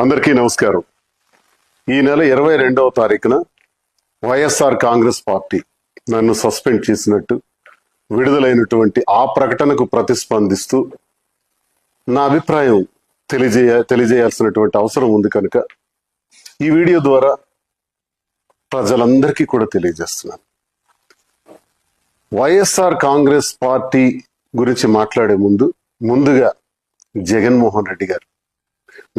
అందరికీ నమస్కారం. ఈ నెల 22వ తారీఖున వైఎస్ఆర్ కాంగ్రెస్ పార్టీ నన్ను సస్పెండ్ చేసినట్టు విడుదలైనటువంటి ఆ ప్రకటనకు ప్రతిస్పందిస్తూ నా అభిప్రాయం తెలియజేయాల్సినటువంటి అవసరం ఉంది కనుక ఈ వీడియో ద్వారా ప్రజలందరికీ కూడా తెలియజేస్తున్నాను. వైఎస్ఆర్ కాంగ్రెస్ పార్టీ గురించి మాట్లాడే ముందుగా జగన్మోహన్ రెడ్డి గారు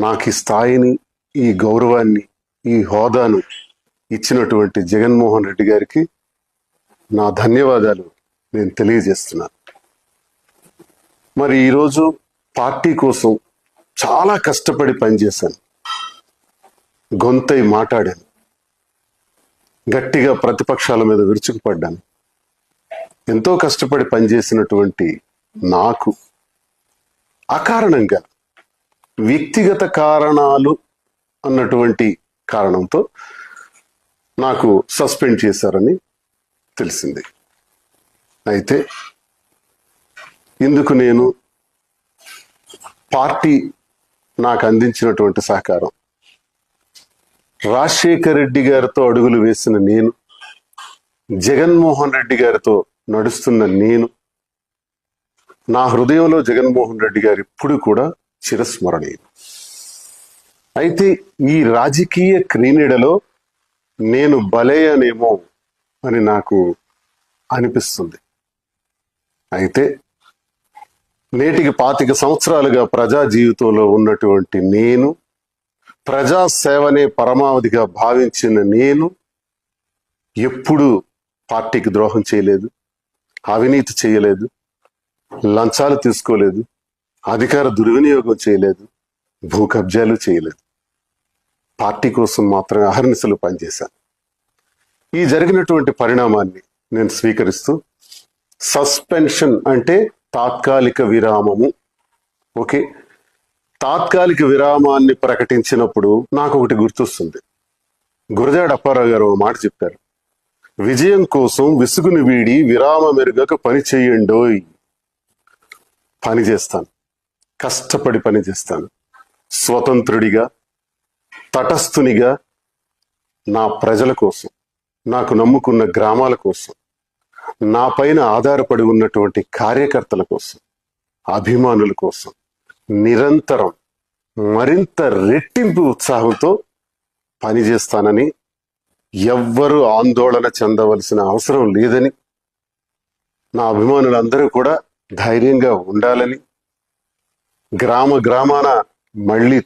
నాకు ఈ స్థాయిని, ఈ గౌరవాన్ని, ఈ హోదాను ఇచ్చినటువంటి జగన్మోహన్ రెడ్డి గారికి నా ధన్యవాదాలు నేను తెలియజేస్తున్నాను. మరి ఈరోజు పార్టీ కోసం చాలా కష్టపడి పనిచేశాను, గొంతై మాట్లాడాను, గట్టిగా ప్రతిపక్షాల మీద విరుచుకుపడ్డాను. ఎంతో కష్టపడి పనిచేసినటువంటి నాకు అకారణంగా వ్యక్తిగత కారణాలు అన్నటువంటి కారణంతో నాకు సస్పెండ్ చేశారని తెలిసింది. అయితే ఇందుకు నేను పార్టీ నాకు అందించినటువంటి సహకారం, రాజశేఖర్ రెడ్డి గారితో అడుగులు వేసిన నేను, జగన్మోహన్ రెడ్డి గారితో నడుస్తున్న నేను, నా హృదయంలో జగన్మోహన్ రెడ్డి గారు ఇప్పుడు కూడా చిరస్మరణీయం. అయితే ఈ రాజకీయ క్రీడలో నేను బలయ్యానేమో అని నాకు అనిపిస్తుంది. అయితే నేటికి 25 సంవత్సరాలుగా ప్రజా జీవితంలో ఉన్నటువంటి నేను, ప్రజా సేవనే పరమావధిగా భావించిన నేను ఎప్పుడూ పార్టీకి ద్రోహం చేయలేదు, అవినీతి చేయలేదు, లంచాలు తీసుకోలేదు, అధికార దుర్వినియోగం చేయలేదు, భూ కబ్జాలు చేయలేదు. పార్టీ కోసం మాత్రమే అహర్నిశలు పనిచేశాను. ఈ జరిగినటువంటి పరిణామాన్ని నేను స్వీకరిస్తూ, సస్పెన్షన్ అంటే తాత్కాలిక విరామము. ఓకే, తాత్కాలిక విరామాన్ని ప్రకటించినప్పుడు నాకు ఒకటి గుర్తొస్తుంది. గురజాడ అప్పారావు గారు మాట చెప్పారు, విజయం కోసం విసుగుని వీడి విరామ మెరుగక పని చేయండోయ్. పని చేస్తాను, కష్టపడి పని చేస్తాను, స్వతంత్రుడిగా, తటస్థునిగా, నా ప్రజల కోసం, నాకు నమ్ముకున్న గ్రామాల కోసం, నా పైన ఆధారపడి ఉన్నటువంటి కార్యకర్తల కోసం, అభిమానుల కోసం నిరంతరం మరింత రెట్టింపు ఉత్సాహంతో పనిచేస్తానని, ఎవ్వరూ ఆందోళన చెందవలసిన అవసరం లేదని, నా అభిమానులందరూ కూడా ధైర్యంగా ఉండాలని, గ్రామాన మళ్ళీ